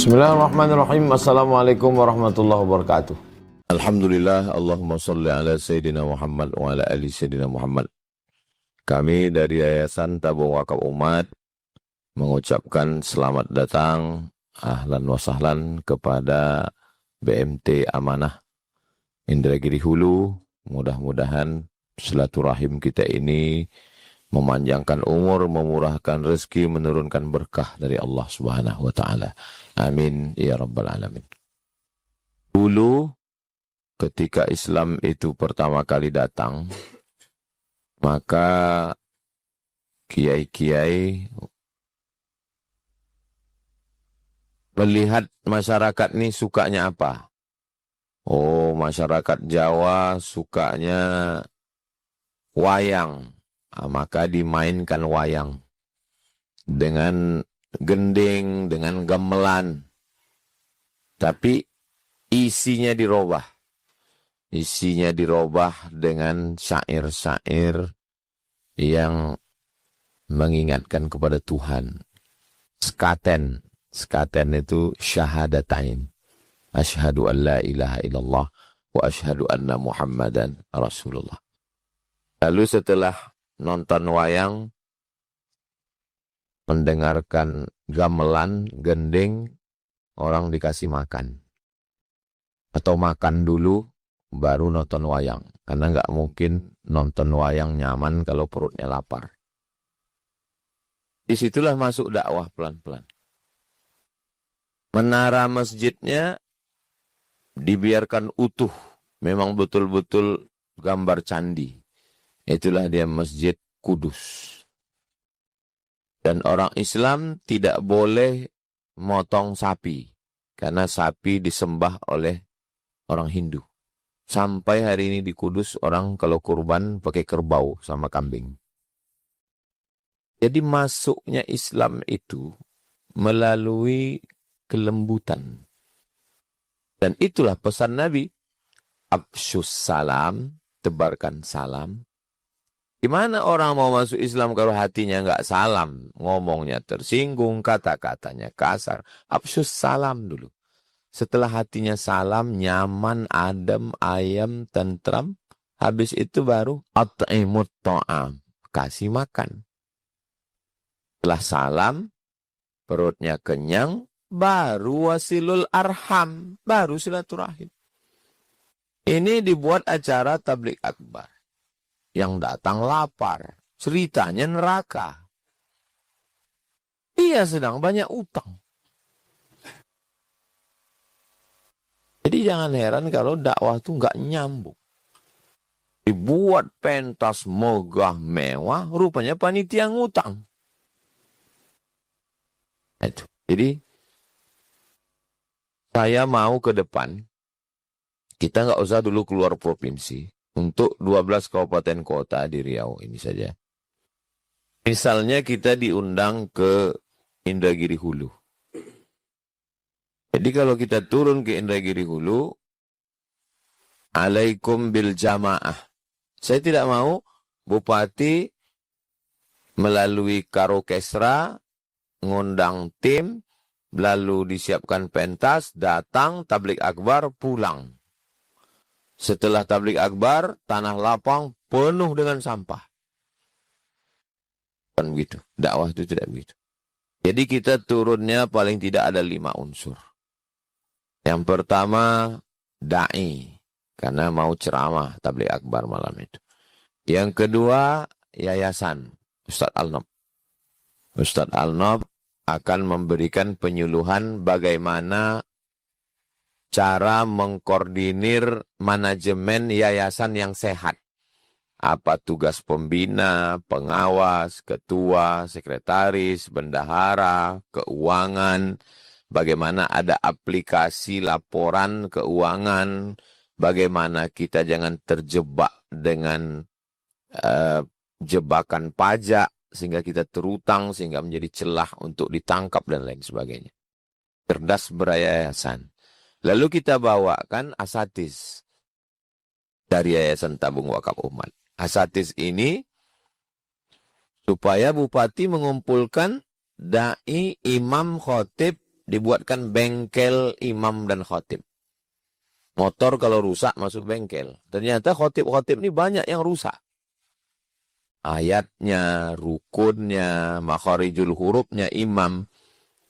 Bismillahirrahmanirrahim. Assalamualaikum warahmatullahi wabarakatuh. Alhamdulillah, Allahumma salli ala Sayyidina Muhammad wa ala ali Sayyidina Muhammad. Kami dari Yayasan Tabung Wakaf Umat mengucapkan selamat datang, ahlan wa sahlan kepada BMT Amanah Indragiri Hulu. Mudah-mudahan silaturahim kita ini memanjangkan umur, memurahkan rezeki, menurunkan berkah dari Allah Subhanahu wa taala. Amin ya rabbal alamin. Dulu ketika Islam itu pertama kali datang, maka kiai-kiai melihat masyarakat ini sukanya apa? Oh, masyarakat Jawa sukanya wayang. Maka dimainkan wayang dengan gending, dengan gamelan. Tapi isinya dirubah. Isinya dirubah dengan syair-syair yang mengingatkan kepada Tuhan. Sekaten. Sekaten itu syahadatain. Asyhadu an la ilaha illallah wa asyhadu anna Muhammadan Rasulullah. Lalu setelah nonton wayang, mendengarkan gamelan, gending, orang dikasih makan. Atau makan dulu, baru nonton wayang. Karena nggak mungkin nonton wayang nyaman kalau perutnya lapar. Disitulah masuk dakwah pelan-pelan. Menara masjidnya dibiarkan utuh. Memang betul-betul gambar candi. Itulah dia Masjid Kudus. Dan orang Islam tidak boleh motong sapi. Karena sapi disembah oleh orang Hindu. Sampai hari ini di Kudus orang kalau kurban pakai kerbau sama kambing. Jadi masuknya Islam itu melalui kelembutan. Dan itulah pesan Nabi. Afsyus salam, tebarkan salam. Gimana orang mau masuk Islam kalau hatinya nggak salam, ngomongnya tersinggung, kata-katanya kasar. Afsyus salam dulu. Setelah hatinya salam, nyaman, adem, ayam, tentram. Habis itu baru at'imut ta'am, kasih makan. Setelah salam, perutnya kenyang, baru wasilul arham, baru silaturahim. Ini dibuat acara tablik akbar. Yang datang lapar. Ceritanya neraka. Dia sedang banyak utang. Jadi jangan heran kalau dakwah itu nggak nyambung. Dibuat pentas megah mewah, rupanya panitia ngutang. Itu. Jadi saya mau ke depan, kita nggak usah dulu keluar provinsi. Untuk 12 kabupaten kota di Riau ini saja. Misalnya kita diundang ke Indragiri Hulu. Jadi kalau kita turun ke Indragiri Hulu, alaikum bil jamaah. Saya tidak mau Bupati melalui Karokesra, ngundang tim, lalu disiapkan pentas, datang, tablik akbar, pulang. Setelah tablik akbar, tanah lapang penuh dengan sampah. Kan begitu. Dakwah itu tidak begitu. Jadi kita turunnya paling tidak ada 5 unsur. Yang pertama, da'i. Karena mau ceramah tablik akbar malam itu. Yang kedua, yayasan. Ustadz Al-Nob. Ustadz Al-Nob akan memberikan penyuluhan bagaimana cara mengkoordinir manajemen yayasan yang sehat. Apa tugas pembina, pengawas, ketua, sekretaris, bendahara, keuangan, bagaimana ada aplikasi laporan keuangan, bagaimana kita jangan terjebak dengan jebakan pajak, sehingga kita terutang, sehingga menjadi celah untuk ditangkap dan lain sebagainya. Cerdas beryayasan. Lalu kita bawakan asatis dari Yayasan Tabung Wakaf Umat. Asatis ini supaya Bupati mengumpulkan dai, imam, khotib dibuatkan bengkel imam dan khatib. Motor kalau rusak masuk bengkel. Ternyata khatib-khatib ini banyak yang rusak. Ayatnya, rukunnya, makharijul hurufnya imam.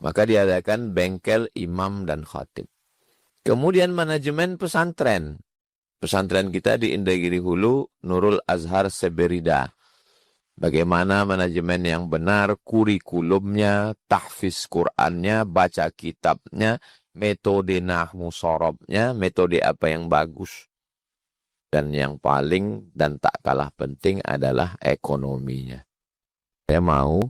Maka diadakan bengkel imam dan khatib. Kemudian manajemen pesantren. Pesantren kita di Indragiri Hulu, Nurul Azhar Seberida. Bagaimana manajemen yang benar, kurikulumnya, tahfiz Qur'annya, baca kitabnya, metode nahwu sorobnya, metode apa yang bagus. Dan yang paling dan tak kalah penting adalah ekonominya. Saya mau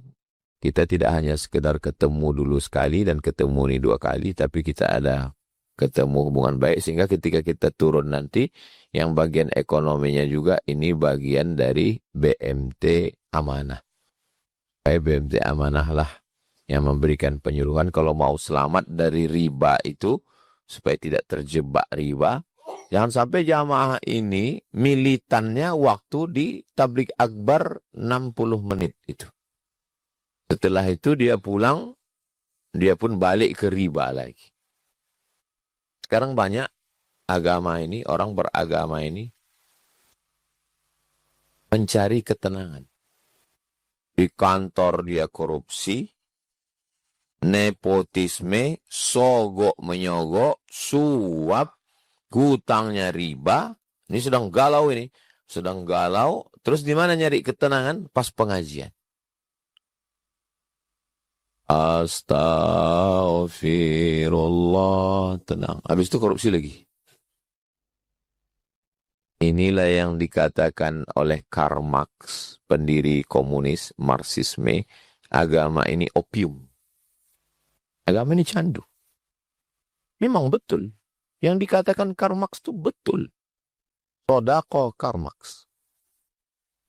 kita tidak hanya sekedar ketemu dulu sekali dan ketemu ini 2 kali, tapi kita ada ketemu hubungan baik sehingga ketika kita turun nanti, yang bagian ekonominya juga ini bagian dari BMT Amanah. BMT Amanah lah yang memberikan penyuluhan kalau mau selamat dari riba itu, supaya tidak terjebak riba. Jangan sampai jamaah ini militannya waktu di tabligh akbar 60 menit itu. Setelah itu dia pulang, dia pun balik ke riba lagi. Sekarang banyak agama ini, orang beragama ini mencari ketenangan. Di kantor dia korupsi, nepotisme, sogok menyogok, suap, hutangnya riba. Ini sedang galau ini. Sedang galau, terus di mana nyari ketenangan? Pas pengajian. Astaghfirullah, tenang. Habis itu korupsi lagi. Inilah yang dikatakan oleh Karl Marx, pendiri komunis, Marxisme, agama ini opium. Agama ini candu. Memang betul. Yang dikatakan Karl Marx itu betul. Sodako Karl Marx.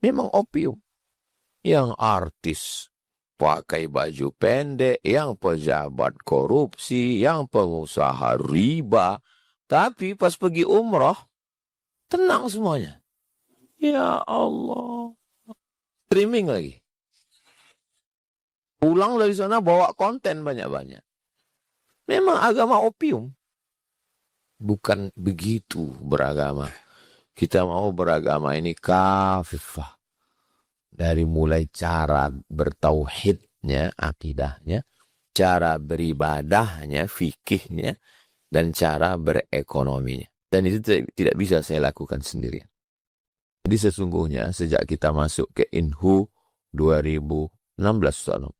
Memang opium. Yang artis pakai baju pendek, yang pejabat korupsi, yang pengusaha riba. Tapi pas pergi umroh, tenang semuanya. Ya Allah. Streaming lagi. Pulang dari sana bawa konten banyak-banyak. Memang agama opium. Bukan begitu beragama. Kita mau beragama ini kafifah. Dari mulai cara bertauhidnya, akidahnya, cara beribadahnya, fikihnya, dan cara berekonominya. Dan itu tidak bisa saya lakukan sendirian. Jadi sesungguhnya sejak kita masuk ke Inhu 2016,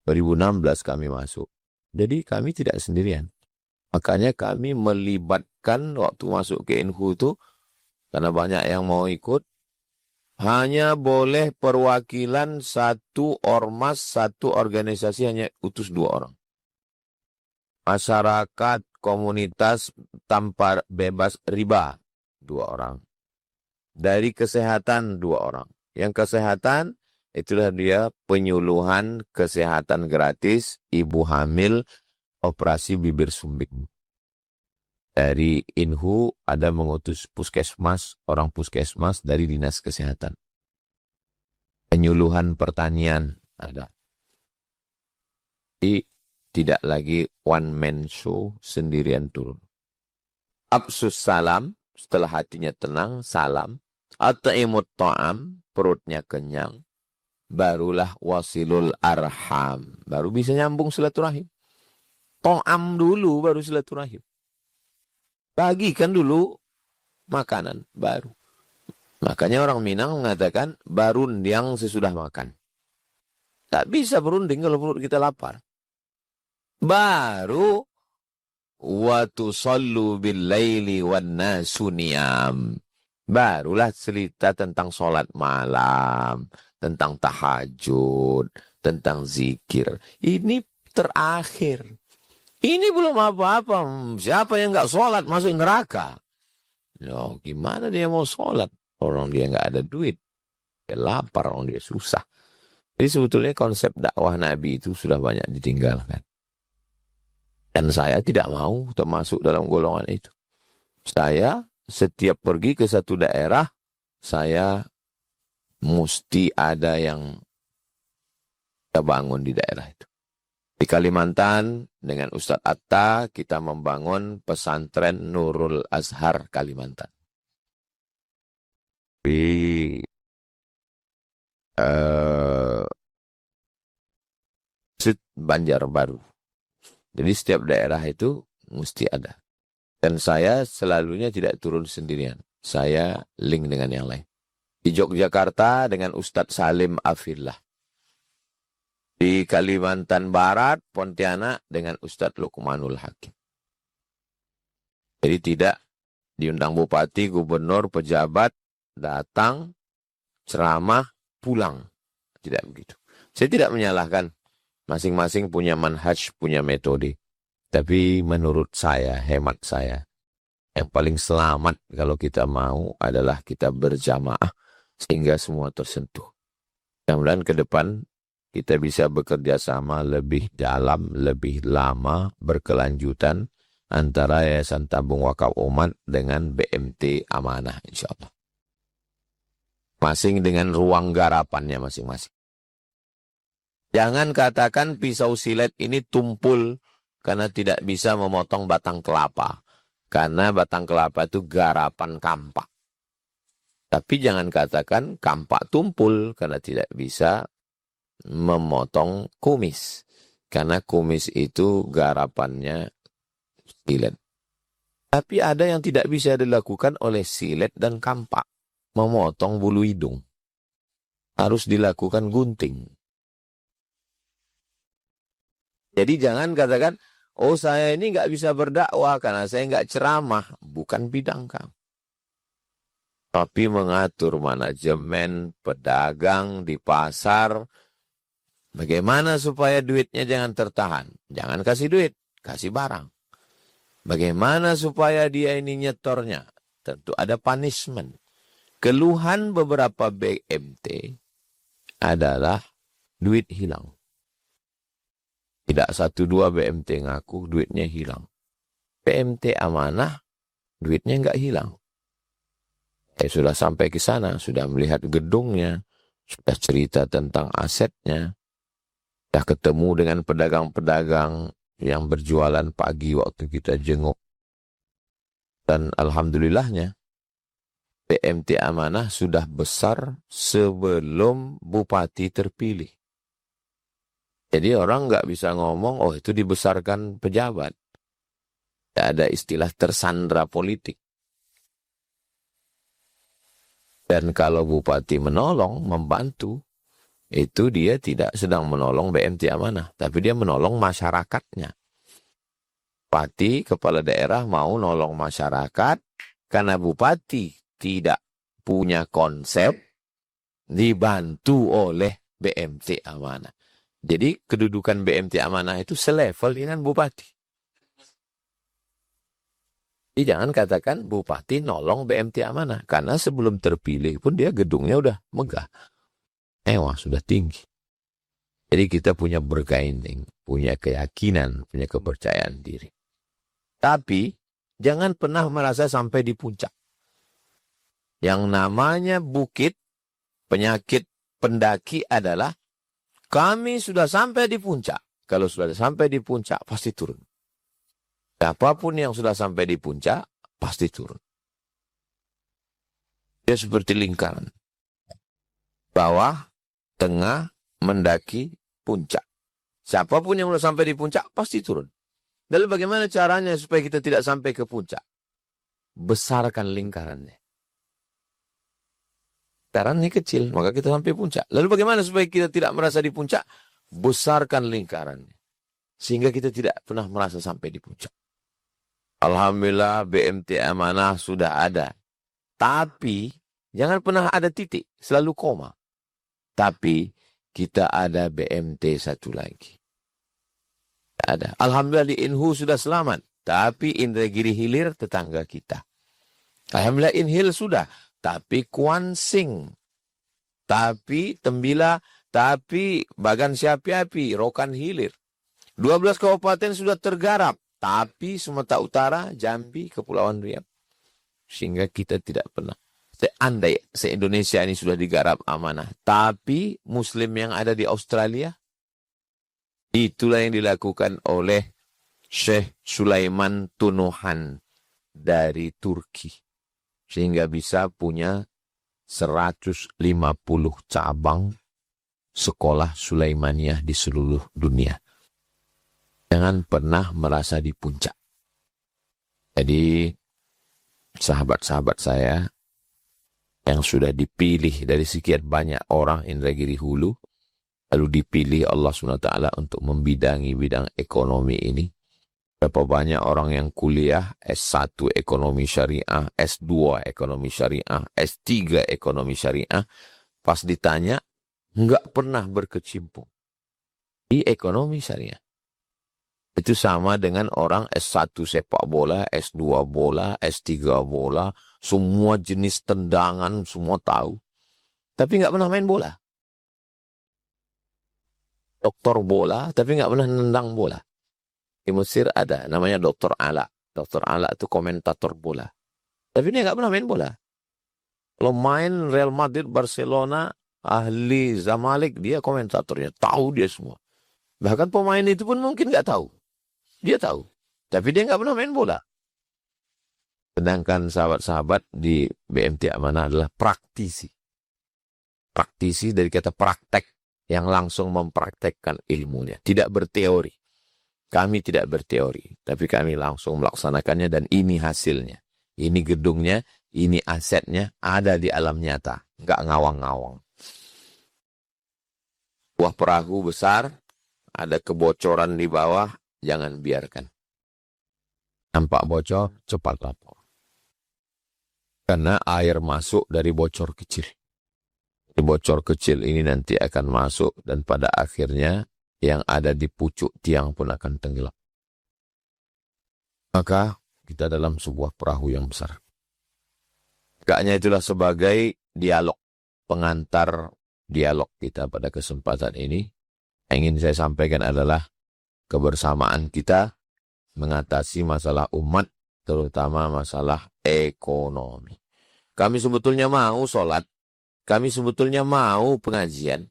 2016 kami masuk. Jadi kami tidak sendirian. Makanya kami melibatkan waktu masuk ke Inhu itu, karena banyak yang mau ikut, hanya boleh perwakilan 1 ormas, 1 organisasi, hanya utus 2 orang. Masyarakat, komunitas tanpa bebas riba, 2 orang. Dari kesehatan 2 orang. Yang kesehatan, itulah dia penyuluhan kesehatan gratis, ibu hamil, operasi bibir sumbing. Dari Inhu ada mengutus puskesmas, orang puskesmas dari dinas kesehatan. Penyuluhan pertanian ada. Jadi tidak lagi one man show, sendirian turun. Absus salam, setelah hatinya tenang, salam. At'imut ta'am, perutnya kenyang. Barulah wasilul arham. Baru bisa nyambung silaturahim. Ta'am dulu baru silaturahim. Bagikan dulu makanan baru. Makanya orang Minang mengatakan barundiang sesudah makan. Tak bisa berunding kalau perut kita lapar. Baru wa tusallu bil laili wan nasu niyam. Barulah cerita tentang sholat malam, tentang tahajud, tentang zikir. Ini terakhir. Ini belum apa-apa. Siapa yang nggak sholat masuk neraka? Loh, gimana dia mau sholat? Orang dia nggak ada duit. Dia lapar, orang dia susah. Jadi sebetulnya konsep dakwah Nabi itu sudah banyak ditinggalkan. Dan saya tidak mau termasuk dalam golongan itu. Saya setiap pergi ke satu daerah, saya mesti ada yang kita bangun di daerah itu. Di Kalimantan, dengan Ustadz Atta, kita membangun pesantren Nurul Azhar Kalimantan. Di Banjarbaru. Jadi setiap daerah itu mesti ada. Dan saya selalunya tidak turun sendirian. Saya link dengan yang lain. Di Yogyakarta dengan Ustadz Salim Afillah. Di Kalimantan Barat, Pontianak dengan Ustadz Lukmanul Hakim. Jadi tidak diundang bupati, gubernur, pejabat, datang, ceramah, pulang. Tidak begitu. Saya tidak menyalahkan. Masing-masing punya manhaj, punya metode. Tapi menurut saya, hemat saya, yang paling selamat kalau kita mau adalah kita berjamaah sehingga semua tersentuh. Mudah-mudahan ke depan kita bisa bekerja sama lebih dalam, lebih lama, berkelanjutan antara Yayasan Tabung Wakaf Umat dengan BMT Amanah, insya Allah. Masing dengan ruang garapannya masing-masing. Jangan katakan pisau silet ini tumpul karena tidak bisa memotong batang kelapa. Karena batang kelapa itu garapan kampak. Tapi jangan katakan kampak tumpul karena tidak bisa memotong kumis. Karena kumis itu garapannya silet. Tapi ada yang tidak bisa dilakukan oleh silet dan kampak. Memotong bulu hidung. Harus dilakukan gunting. Jadi jangan katakan, oh saya ini nggak bisa berdakwah karena saya nggak ceramah. Bukan bidang kamu. Tapi mengatur manajemen, pedagang di pasar. Bagaimana supaya duitnya jangan tertahan? Jangan kasih duit, kasih barang. Bagaimana supaya dia ini nyetornya? Tentu ada punishment. Keluhan beberapa BMT adalah duit hilang. Tidak 1-2 BMT ngaku duitnya hilang. BMT Amanah duitnya nggak hilang. Sudah sampai ke sana, sudah melihat gedungnya, sudah cerita tentang asetnya, sudah ketemu dengan pedagang-pedagang yang berjualan pagi waktu kita jenguk. Dan alhamdulillahnya, BMT Amanah sudah besar sebelum bupati terpilih. Jadi orang nggak bisa ngomong, oh itu dibesarkan pejabat. Tidak ada istilah tersandra politik. Dan kalau bupati menolong, membantu, itu dia tidak sedang menolong BMT Amanah. Tapi dia menolong masyarakatnya. Bupati, kepala daerah mau nolong masyarakat, karena bupati tidak punya konsep, dibantu oleh BMT Amanah. Jadi kedudukan BMT Amanah itu selevel dengan bupati. Jadi jangan katakan bupati nolong BMT Amanah. Karena sebelum terpilih pun dia gedungnya udah megah. Mewah, sudah tinggi. Jadi kita punya bergaining, punya keyakinan, punya kepercayaan diri. Tapi jangan pernah merasa sampai di puncak. Yang namanya bukit, penyakit pendaki adalah kami sudah sampai di puncak. Kalau sudah sampai di puncak, pasti turun. Apapun yang sudah sampai di puncak, pasti turun. Dia seperti lingkaran. Bawah, tengah, mendaki, puncak. Siapapun yang sudah sampai di puncak, pasti turun. Lalu bagaimana caranya supaya kita tidak sampai ke puncak? Besarkan lingkarannya. Lingkarannya kecil, maka kita sampai puncak. Lalu bagaimana supaya kita tidak merasa di puncak? Besarkan lingkarannya. Sehingga kita tidak pernah merasa sampai di puncak. Alhamdulillah BMT Amanah sudah ada. Tapi jangan pernah ada titik, selalu koma. Tapi kita ada BMT satu lagi. Ada. Alhamdulillah di Inhu sudah selamat. Tapi Indragiri Hilir tetangga kita. Alhamdulillah Inhil sudah. Tapi Kuansing, tapi Tembila, tapi Bagan Siapi-api, Rokan Hilir. 12 kabupaten sudah tergarap, tapi Sumatera Utara, Jambi, Kepulauan Riau. Sehingga kita tidak pernah. Seandai se-Indonesia ini sudah digarap amanah, tapi Muslim yang ada di Australia, Itulah yang dilakukan oleh Syekh Sulaiman Tunuhan dari Turki. Sehingga bisa punya 150 cabang sekolah Sulaimaniyah di seluruh dunia. Jangan pernah merasa di puncak. Jadi, sahabat-sahabat saya yang sudah dipilih dari sekian banyak orang Indragiri Hulu, lalu dipilih Allah SWT untuk membidangi bidang ekonomi ini. Berapa banyak orang yang kuliah S1 ekonomi syariah, S2 ekonomi syariah, S3 ekonomi syariah, pas ditanya, nggak pernah berkecimpung di ekonomi syariah. Itu sama dengan orang S1 sepak bola, S2 bola, S3 bola, semua jenis tendangan, semua tahu. Tapi nggak pernah main bola. Doktor bola, tapi nggak pernah nendang bola. Di Mesir ada, namanya Dr. Ala. Dr. Ala itu komentator bola. Tapi dia nggak pernah main bola. Kalau main Real Madrid, Barcelona, Ahli, Zamalek, dia komentatornya. Tahu dia semua. Bahkan pemain itu pun mungkin nggak tahu. Dia tahu. Tapi dia nggak pernah main bola. Sedangkan sahabat-sahabat di BMT Amanah adalah praktisi. Praktisi dari kata praktek yang langsung mempraktekkan ilmunya. Tidak berteori. Kami tidak berteori. Tapi kami langsung melaksanakannya dan ini hasilnya. Ini gedungnya, ini asetnya ada di alam nyata. Nggak ngawang-ngawang. Buah perahu besar, ada kebocoran di bawah, jangan biarkan. Nampak bocor, cepat lapor. Karena air masuk dari bocor kecil. Di bocor kecil ini nanti akan masuk dan pada akhirnya yang ada di pucuk tiang pun akan tenggelam. Maka kita dalam sebuah perahu yang besar. Agaknya itulah sebagai dialog, pengantar dialog kita pada kesempatan ini. Yang ingin saya sampaikan adalah kebersamaan kita mengatasi masalah umat, terutama masalah ekonomi. Kami sebetulnya mau sholat, kami sebetulnya mau pengajian,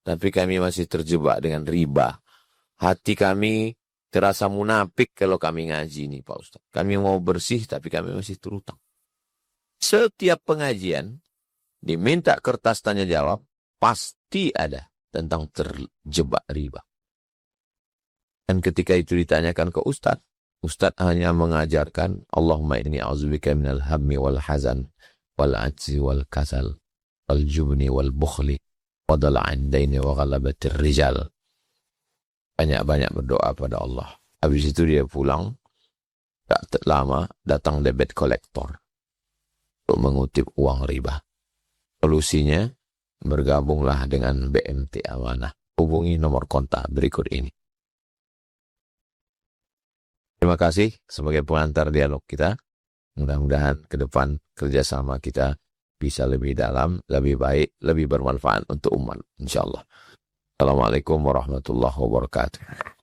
tapi kami masih terjebak dengan riba. Hati kami terasa munafik kalau kami ngaji ini, Pak Ustaz. Kami mau bersih, tapi kami masih terutang. Setiap pengajian, diminta kertas tanya jawab, pasti ada tentang terjebak riba. Dan ketika itu ditanyakan ke Ustadz, Ustadz hanya mengajarkan, Allahumma inni a'udzubika minal hammi wal hazan, wal ajzi wal kasal, wal jubni wal bukhli, wa dala'an daini wa ghalabatir rijal. Banyak-banyak berdoa pada Allah. Habis itu dia pulang, tak lama datang debit kolektor untuk mengutip uang riba. Solusinya, bergabunglah dengan BMT Amanah. Hubungi nomor kontak berikut ini. Terima kasih sebagai pengantar dialog kita. Mudah-mudahan ke depan kerjasama kita bisa lebih dalam, lebih baik, lebih bermanfaat untuk umat. InsyaAllah. Assalamualaikum warahmatullahi wabarakatuh.